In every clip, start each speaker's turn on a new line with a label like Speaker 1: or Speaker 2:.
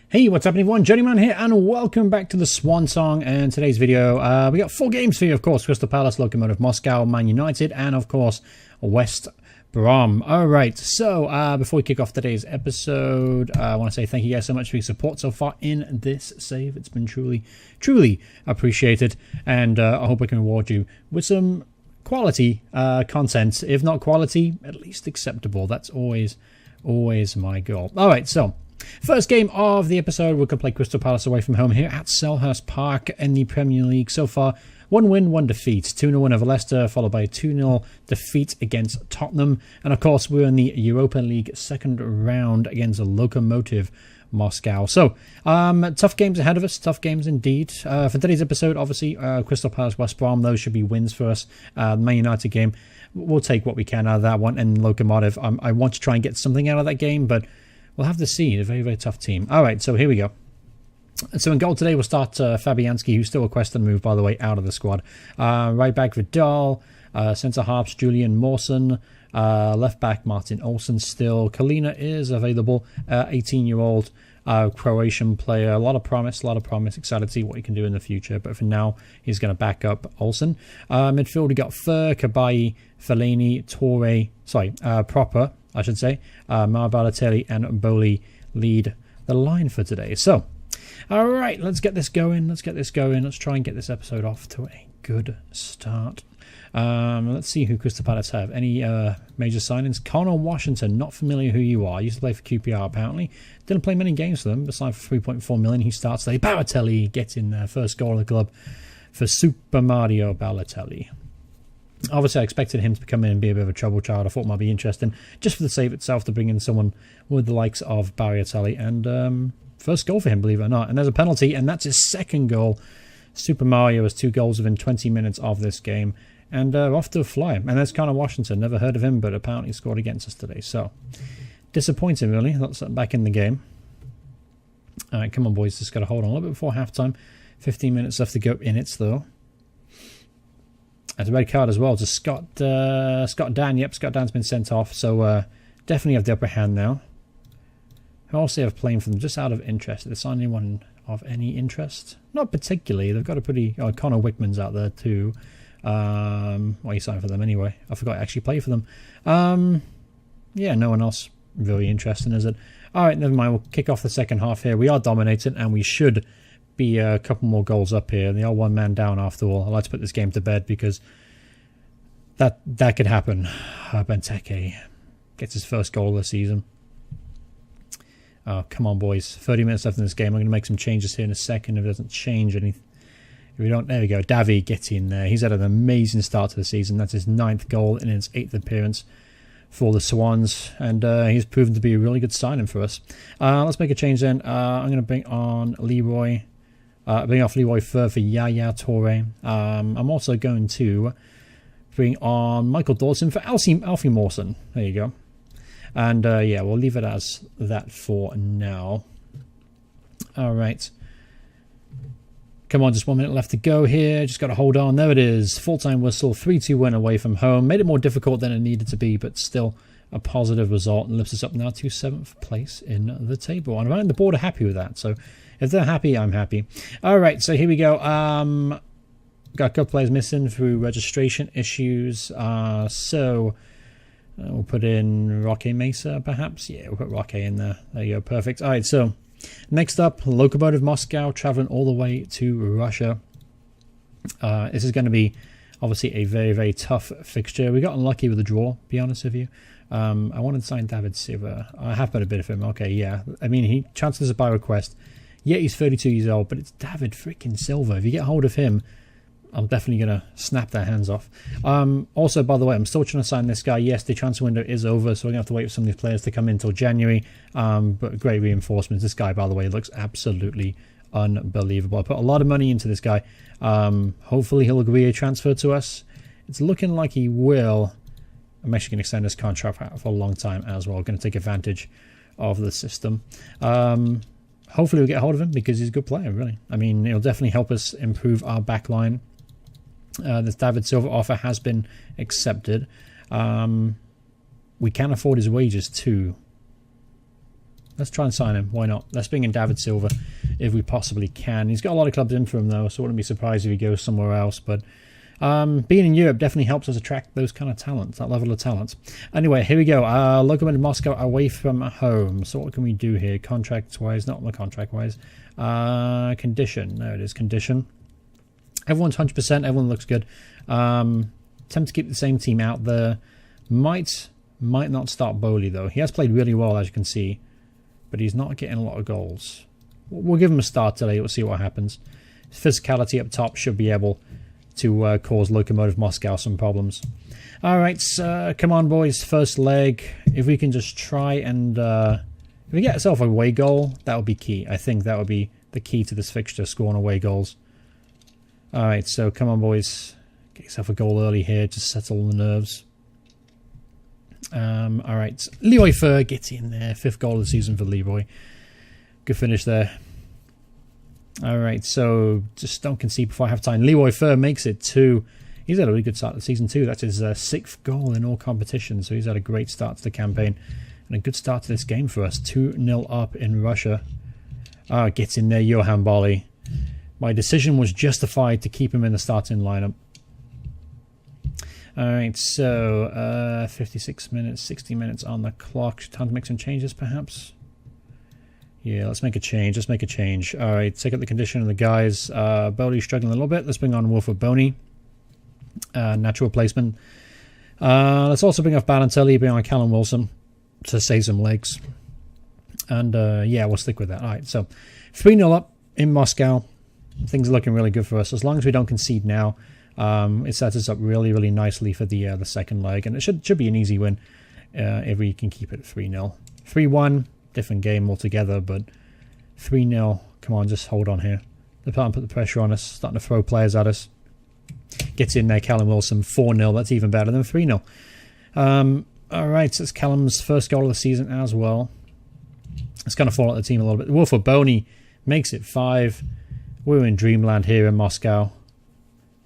Speaker 1: Hey, what's up everyone? Journeyman here and welcome back to the Swan song. And today's video, we got 4 games for you, of course. Crystal Palace, Lokomotiv Moscow, Man United, and of course, West Brom. Alright, so before we kick off today's episode, I want to say thank you guys so much for your support so far in this save. It's been truly appreciated. And I hope I can reward you with some quality content. If not quality, at least acceptable. That's always my goal. Alright, so first game of the episode, we're going to play Crystal Palace away from home here at Selhurst Park in the Premier League. So far, 1 win, 1 defeat. 2-0 win over Leicester, followed by a 2-0 defeat against Tottenham. And of course, we're in the Europa League second round against Lokomotiv Moscow. So, tough games ahead of us. Tough games indeed. For today's episode, obviously, Crystal Palace, West Brom, those should be wins for us. The Man United game, we'll take what we can out of that one. And Lokomotiv, I want to try and get something out of that game, but we'll have to see. A very tough team. All right, so here we go. So in goal today, we'll start Fabianski, who's still requested a move, by the way, out of the squad. Right back, Vidal. Centre halves, Julian Mawson. Left back, Martin Olsen still. Kalina is available. 18-year-old Croatian player. A lot of promise. Excited to see what he can do in the future. But for now, he's going to back up Olsen. Midfield, we got Fur, Cabaye, Fellaini, Proper, I should say. Mare, Balotelli, and Boli lead the line for today. So, all right, let's get this going. Let's try and get this episode off to a good start. Let's see who Crystal Palace have. Any major signings? Connor Washington, not familiar who you are. Used to play for QPR apparently. Didn't play many games for them, but signed for 3.4 million. He starts today. Balotelli gets in there. First goal of the club for Super Mario Balotelli. Obviously, I expected him to come in and be a bit of a trouble child. I thought it might be interesting, just for the save itself, to bring in someone with the likes of Balotelli. And first goal for him, believe it or not. And there's a penalty, and that's his second goal. Super Mario has 2 goals within 20 minutes of this game. And off to a fly. And there's Connor Washington. Never heard of him, but apparently scored against us today. So, disappointing, really. That's back in the game. All right, come on, boys. Just got to hold on a little bit before halftime. 15 minutes left to go in it, though. There's a red card as well to Scott Dan. Yep, Scott Dan's been sent off. So, definitely have the upper hand now. Who else they have playing for them? Just out of interest. Did they sign anyone of any interest? Not particularly. They've got a pretty... Oh, Connor Wickman's out there too. Well, he signed for them anyway. I forgot to actually play for them. Yeah, no one else really interesting, is it? Alright, never mind. We'll kick off the second half here. We are dominating, and we should be a couple more goals up here. They are 1 man down after all. I like to put this game to bed because that could happen. Benteke gets his first goal of the season. Oh, come on, boys. 30 minutes left in this game. I'm going to make some changes here in a second if it doesn't change anything. If we don't, there we go. Davi gets in there. He's had an amazing start to the season. That's his 9th goal in his 8th appearance for the Swans, and he's proven to be a really good signing for us. Let's make a change then. I'm going to bring on Leroy. Bring off Leroy Fur for Yaya Toure. I'm also going to bring on Michael Dawson for Alfie Mawson. There you go. And yeah, we'll leave it as that for now. All right. Come on, just 1 minute left to go here. Just got to hold on. There it is. Full-time whistle. 3-2 win away from home. Made it more difficult than it needed to be, but still a positive result. And lifts us up now to 7th place in the table. And around the board are happy with that. So if they're happy, I'm happy. All right, so here we go. Got a couple players missing through registration issues. So we'll put in Roque Mesa, perhaps. Yeah, we'll put Roque in there. There you go. Perfect. All right, so next up, Lokomotiv Moscow, traveling all the way to Russia. This is going to be obviously a very tough fixture. We got unlucky with the draw, to be honest with you. I wanted to sign David Silva. I have put a bit of him. Okay, yeah. I mean, he transfers by request. Yeah, he's 32 years old, but it's David freaking Silva. If you get hold of him, I'm definitely going to snap their hands off. Also, by the way, I'm still trying to sign this guy. Yes, the transfer window is over, so we're going to have to wait for some of these players to come in until January. But great reinforcements. This guy, by the way, looks absolutely unbelievable. I put a lot of money into this guy. Hopefully he'll agree a transfer to us. It's looking like he will. I'm actually going to extend this contract out for a long time as well. Going to take advantage of the system. Hopefully we'll get a hold of him because he's a good player, really. I mean, it'll definitely help us improve our back line. This David Silva offer has been accepted. We can afford his wages too. Let's try and sign him. Why not? Let's bring in David Silva if we possibly can. He's got a lot of clubs in for him, though, so I wouldn't be surprised if he goes somewhere else. But being in Europe definitely helps us attract those kind of talents, that level of talent. Anyway, here we go. Lokomotiv Moscow away from home. So what can we do here? Contract-wise, not contract-wise. Condition. There it is, condition. Everyone's 100%. Everyone looks good. Attempt to keep the same team out there. Might not start Bowley, though. He has played really well, as you can see. But he's not getting a lot of goals. We'll give him a start today. We'll see what happens. Physicality up top should be able to cause Lokomotiv Moscow some problems. Alright, come on, boys. First leg. If we can just try and... if we get ourselves an away goal, that would be key. I think that would be the key to this fixture, scoring away goals. Alright, so come on, boys. Get yourself a goal early here. Just settle the nerves. Alright, Leroy Fer gets in there. 5th goal of the season for Leroy. Good finish there. Alright, so just don't concede before half-time. Leroy Fer makes it 2. He's had a really good start to the season too. That's his 6th goal in all competitions. So he's had a great start to the campaign. And a good start to this game for us. 2-0 up in Russia. Gets in there, Johan Bali. My decision was justified to keep him in the starting lineup. Alright, so 56 minutes, 60 minutes on the clock. Time to make some changes, perhaps? Yeah, let's make a change. Let's make a change. Alright, take up the condition of the guys. Bowley's struggling a little bit. Let's bring on Wilfred Boney. Natural placement. Let's also bring off Balotelli, bring on Callum Wilson to save some legs. And yeah, we'll stick with that. Alright, so 3-0 up in Moscow. Things are looking really good for us. As long as we don't concede now, it sets us up really, really nicely for the second leg. And it should be an easy win if we can keep it 3-0. 3-1, different game altogether, but 3-0, come on, just hold on here. They're starting to put the pressure on us, starting to throw players at us. Gets in there, Callum Wilson, 4-0. That's even better than 3-0. Alright, so it's Callum's first goal of the season as well. It's going to fall out the team a little bit. Wilfred Boney makes it 5. We're in dreamland here in Moscow.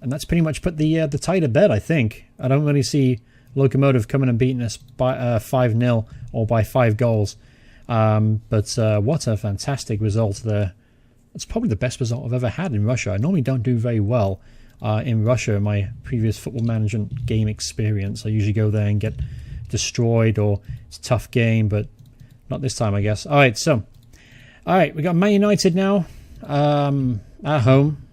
Speaker 1: And that's pretty much put the tie to bed, I think. I don't really see Lokomotiv coming and beating us by 5-0 or by 5 goals. But what a fantastic result there. It's probably the best result I've ever had in Russia. I normally don't do very well in Russia in my previous football management game experience. I usually go there and get destroyed, or it's a tough game, but not this time, I guess. Alright, so. Alright, we got Man United now at home.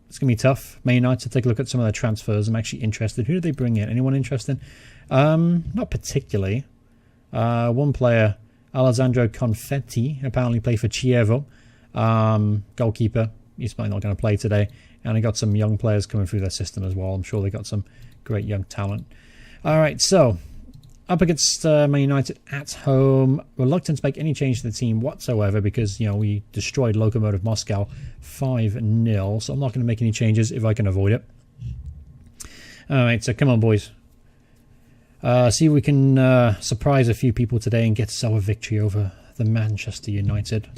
Speaker 1: It's going to be tough. Man United, take a look at some of their transfers. I'm actually interested. Who did they bring in? Anyone interested? Not particularly. One player, Alessandro Confetti, apparently played for Chievo. Goalkeeper. He's probably not going to play today. And they got some young players coming through their system as well. I'm sure they got some great young talent. Alright, so up against Man United at home. Reluctant to make any change to the team whatsoever because, you know, we destroyed Lokomotiv Moscow 5-0. So I'm not going to make any changes if I can avoid it. Alright, so come on, boys. See if we can surprise a few people today and get ourselves a victory over the Manchester United.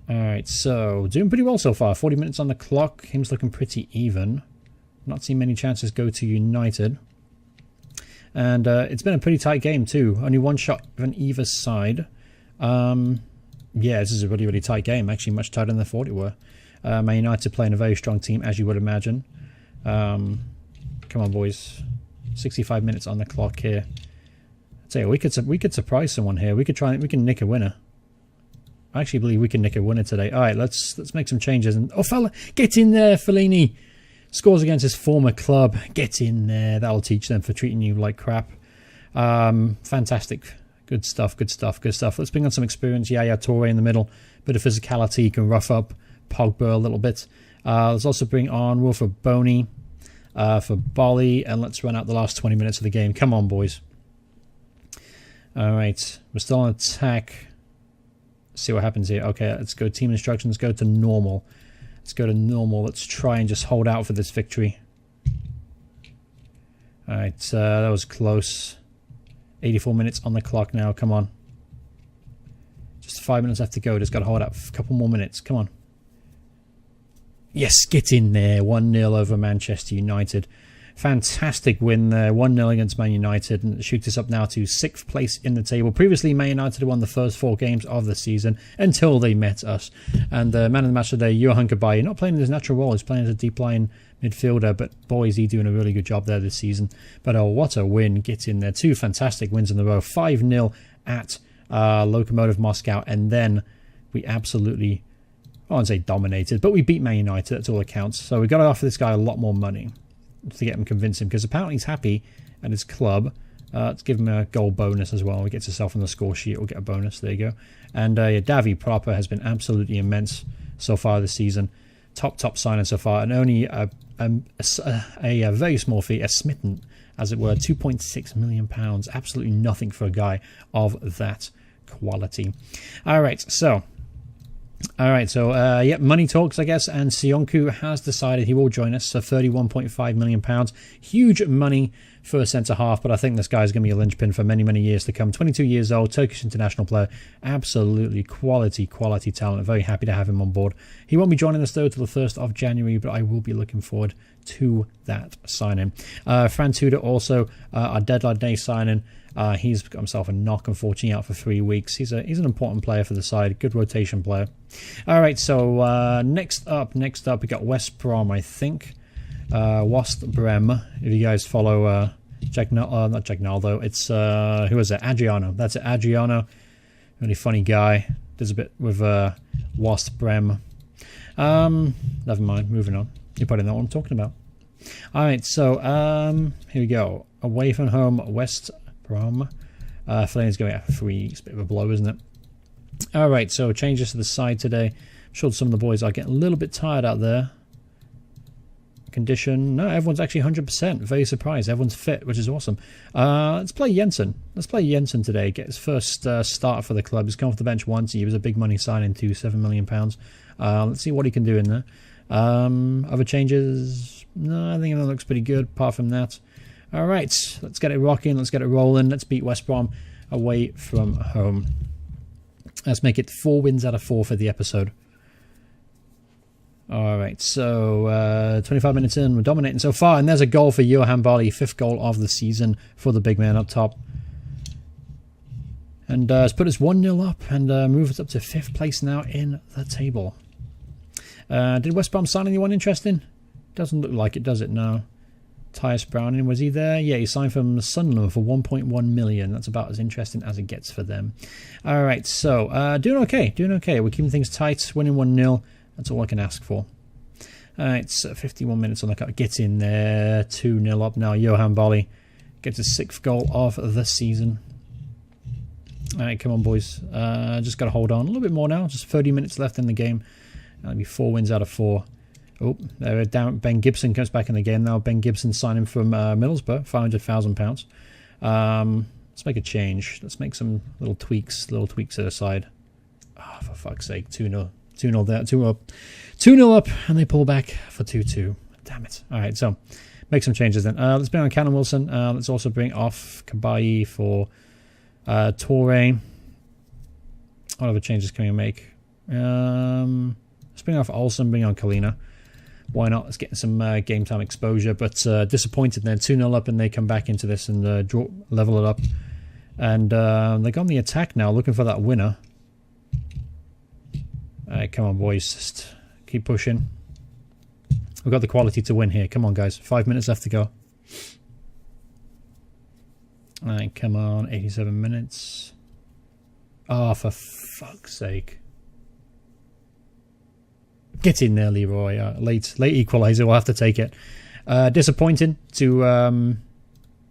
Speaker 1: Alright, so doing pretty well so far. 40 minutes on the clock. Game's looking pretty even. Not seeing many chances go to United. And it's been a pretty tight game too. Only one shot on either side. Yeah, this is a really, really tight game. Actually, much tighter than I thought it were. Man United playing a very strong team, as you would imagine. Come on, boys. 65 minutes on the clock here. I'd say we could surprise someone here. We can nick a winner. I actually believe we can nick a winner today. All right, let's make some changes. And oh, fella, get in there, Fellaini. Scores against his former club. Get in there. That'll teach them for treating you like crap. Fantastic. Good stuff, good stuff, good stuff. Let's bring on some experience. Yaya Toure in the middle. Bit of physicality. You can rough up Pogba a little bit. Let's also bring on Wilfred Boney for Bali. And let's run out the last 20 minutes of the game. Come on, boys. All right. We're still on attack. Let's see what happens here. Okay, let's go team instructions. Go to normal. Let's go to normal. Let's try and just hold out for this victory. Alright, that was close. 84 minutes on the clock now. Come on. Just 5 minutes left to go. Just got to hold out for a couple more minutes. Come on. Yes, get in there. 1-0 over Manchester United. Fantastic win there, 1-0 against Man United, and shoots us up now to 6th place in the table. Previously, Man United won the first 4 games of the season until they met us. And man of the match today, Johan Cabaye, not playing in his natural role, he's playing as a deep line midfielder, but boy, is he doing a really good job there this season. But what a win, get in there. 2 fantastic wins in a row, 5-0 at Lokomotiv Moscow, and then we absolutely, I won't say dominated, but we beat Man United, that's all that counts. So we got to offer this guy a lot more money to get him convince him, because apparently he's happy at his club. Let's give him a goal bonus as well. He gets himself on the score sheet, we'll get a bonus, there you go. And Davi proper has been absolutely immense so far this season. Top signing so far, and only a very small fee, a smitten, as it were, £2.6 million. Absolutely nothing for a guy of that quality. Alright, so yeah, money talks, I guess, and Sionku has decided he will join us, so £31.5 million. Huge money for a centre-half, but I think this guy's going to be a linchpin for many, many years to come. 22 years old, Turkish international player, absolutely quality talent. Very happy to have him on board. He won't be joining us, though, till the 1st of January, but I will be looking forward to that signing. Fran Tudor also, our deadline day signing. He's got himself a knock, unfortunately, out for 3 weeks. He's an important player for the side, good rotation player. All right, so next up, we got West Brom, I think. West Brom. If you guys follow not Jagnaldo, it's who is it? Adriano. That's it, Adriano. Really funny guy. Does a bit with West Brom. Never mind. Moving on. You probably know what I'm talking about. All right, so here we go. Away from home, West Brom. Fellaini's going out for 3. It's a bit of a blow, isn't it? All right, so changes to the side today. I'm sure some of the boys are getting a little bit tired out there. Condition. No, everyone's actually 100%. Very surprised. Everyone's fit, which is awesome. Let's play Jensen. Let's play Jensen today. Get his first start for the club. He's come off the bench once. He was a big money signing to £7 million. Let's see what he can do in there. Other changes? No, I think it looks pretty good apart from that. All right, let's get it rocking. Let's get it rolling. Let's beat West Brom away from home. Let's make it 4 wins out of 4 for the episode. All right, so 25 minutes in, we're dominating so far, and there's a goal for Johan Bali, 5th goal of the season for the big man up top. And it's put us 1-0 up and move us up to 5th place now in the table. Did West Brom sign anyone interesting? Doesn't look like it, does it? No. Tyus Browning, was he there? Yeah, he signed from Sunderland for 1.1 million. That's about as interesting as it gets for them. All right, so doing okay. We're keeping things tight, winning 1-0. That's all I can ask for. All right, so 51 minutes on the clock. Get in there. 2-0 up now. Johan Bali gets his 6th goal of the season. All right, come on, boys. Just got to hold on a little bit more now. Just 30 minutes left in the game. That'll be 4 wins out of 4. Oh, down. Ben Gibson comes back in the game now. Ben Gibson signing from Middlesbrough, £500,000. Let's make a change. Let's make some little tweaks to the side. Oh, for fuck's sake. 2-0. 2-0 there, 2 up. 2-0 up, and they pull back for 2-2. Damn it. All right, so make some changes then. Let's bring on Callum Wilson. Let's also bring off Cabaye for Toure. What other changes can we make? Let's bring off Olsen, bring on Kalina. Why not? Let's get some game time exposure, but disappointed then. 2-0 up, and they come back into this and level it up. And they're on the attack now, looking for that winner. Alright, come on, boys. Just keep pushing. We've got the quality to win here. Come on, guys. 5 minutes left to go. Alright, come on. 87 minutes. Oh, for fuck's sake. Get in there, Leroy. Late equaliser. We'll have to take it. Disappointing to...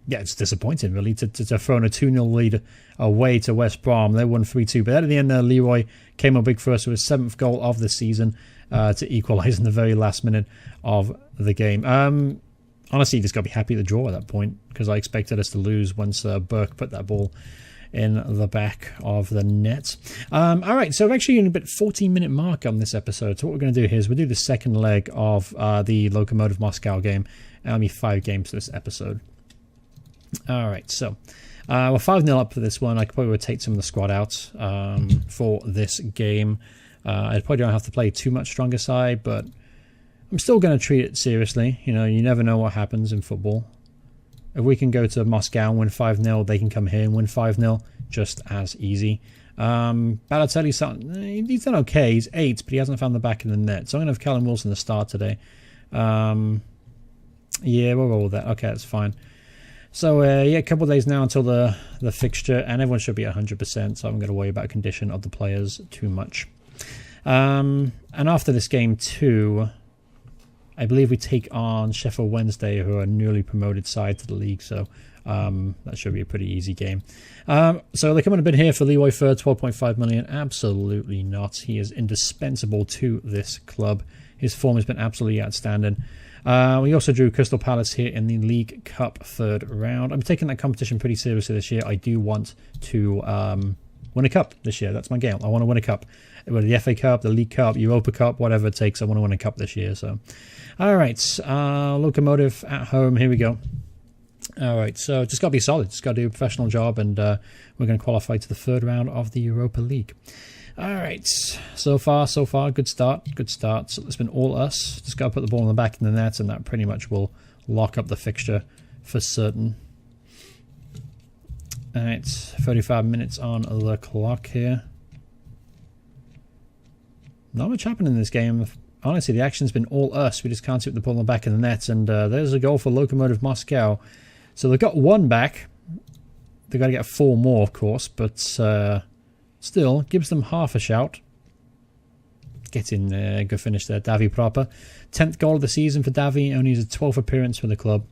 Speaker 1: yeah, it's disappointing, really, to throw in a 2-0 lead away to West Brom. They won 3-2. But at the end, Leroy came up big for us with his 7th goal of the season to equalise in the very last minute of the game. Honestly, you just got to be happy to draw at that point, because I expected us to lose once Burke put that ball in the back of the net. All right, so we're actually in about 14-minute mark on this episode. So what we're going to do here is we'll do the second leg of the Lokomotiv Moscow game. It'll be 5 games for this episode. All right, so we're 5-0 up for this one. I could probably rotate some of the squad out for this game. I probably don't have to play too much stronger side, but I'm still going to treat it seriously. You know, you never know what happens in football. If we can go to Moscow and win 5-0, they can come here and win 5-0 just as easy. Balotelli's he's done okay. He's 8, but he hasn't found the back of the net. So I'm going to have Callum Wilson the start today. Yeah, we'll roll with that. Okay, that's fine. So, yeah, a couple of days now until the fixture, and everyone should be 100%, so I'm going to worry about condition of the players too much. And after this game, too, I believe we take on Sheffield Wednesday, who are a newly promoted side to the league, so that should be a pretty easy game. So they're coming a bit here for Leroy Fer, 12.5 million. Absolutely not. He is indispensable to this club. His form has been absolutely outstanding. We also drew Crystal Palace here in the League Cup 3rd round. I'm taking that competition pretty seriously this year. I do want to win a cup this year. That's my game. I want to win a cup. Whether the FA Cup, the League Cup, Europa Cup, whatever it takes, I want to win a cup this year. So, all right, Lokomotiv at home. Here we go. All right, so just got to be solid. Just got to do a professional job, and we're going to qualify to the 3rd round of the Europa League. All right, so far, good start. So it's been all us. Just got to put the ball in the back of the net, and that pretty much will lock up the fixture for certain. All right, 35 minutes on the clock here. Not much happened in this game. Honestly, the action's been all us. We just can't see the ball in the back of the net, and there's a goal for Lokomotiv Moscow. So they've got 1 back. They've got to get 4 more, of course, but still gives them half a shout. Get in there, good finish there, Davi proper. 10th goal of the season for Davi, only his 12th appearance for the club.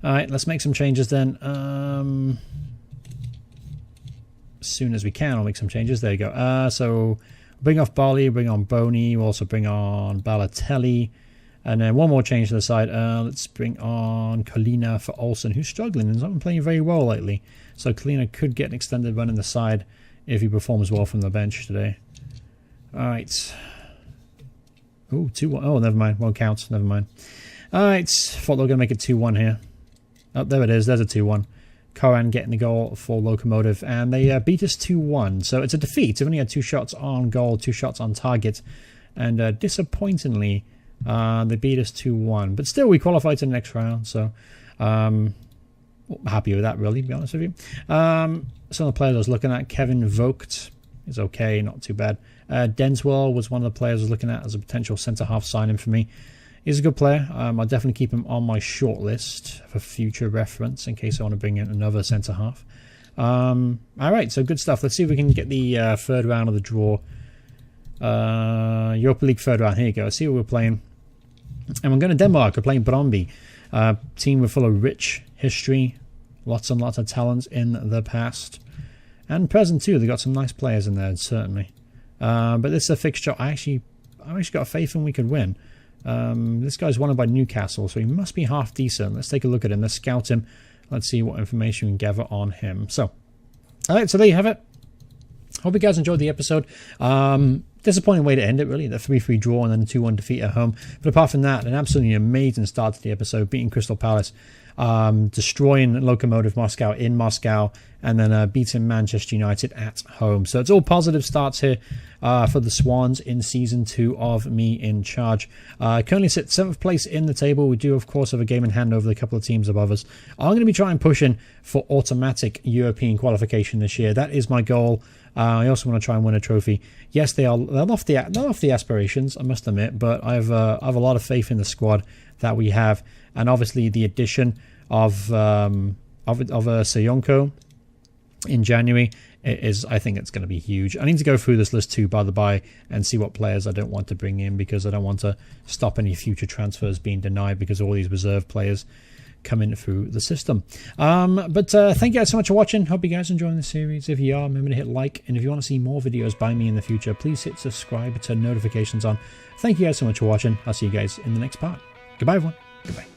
Speaker 1: Alright, let's make some changes then. As soon as we can, I'll make some changes. There you go. So bring off Barley, bring on Boney, we'll also bring on Balotelli. And then one more change to the side. Let's bring on Colina for Olsen, who's struggling and has not been playing very well lately. So Colina could get an extended run in the side if he performs well from the bench today. Alright. Oh, 2-1. Oh, never mind. Won't count. Never mind. Alright. Thought they were going to make it 2-1 here. Oh, there it is. There's a 2-1. Koran getting the goal for Lokomotiv. And they beat us 2-1. So it's a defeat. They've only had 2 shots on goal, 2 shots on target. And disappointingly, they beat us 2-1. But still, we qualified to the next round. So, happy with that, really, to be honest with you. Some of the players I was looking at, Kevin Vogt is okay, not too bad. Denswell was one of the players I was looking at as a potential centre-half signing for me. He's a good player. I'll definitely keep him on my short list for future reference in case I want to bring in another centre-half. All right, so good stuff. Let's see if we can get the 3rd round of the draw. Europa League 3rd round. Here you go. Let's see who we're playing. And we're going to Denmark. We're playing Bromby. Team with full of rich history. Lots and lots of talent in the past. And present too. They've got some nice players in there, certainly. But this is a fixture I actually got faith in we could win. This guy's wanted by Newcastle, so he must be half decent. Let's take a look at him. Let's scout him. Let's see what information we can gather on him. So, alright, so there you have it. Hope you guys enjoyed the episode. Disappointing way to end it, really. The 3-3 draw and then the 2-1 defeat at home. But apart from that, an absolutely amazing start to the episode. Beating Crystal Palace, destroying Lokomotiv Moscow in Moscow, and then beating Manchester United at home. So it's all positive starts here for the Swans in Season 2 of Me in Charge. Currently sit 7th place in the table. We do, of course, have a game in hand over the couple of teams above us. I'm going to be trying pushing for automatic European qualification this year. That is my goal. I also want to try and win a trophy. Yes, they're off the aspirations, I must admit, but I have a lot of faith in the squad that we have, and obviously the addition of Sayonko in January is, I think it's going to be huge. I need to go through this list too, by the by, and see what players I don't want to bring in, because I don't want to stop any future transfers being denied because all these reserve players coming through the system. But thank you guys so much for watching. Hope you guys are enjoying the series. If you are, remember to hit like, and if you want to see more videos by me in the future, please hit subscribe, turn notifications on. Thank you guys so much for watching. I'll see you guys in the next part. Goodbye, everyone. Goodbye.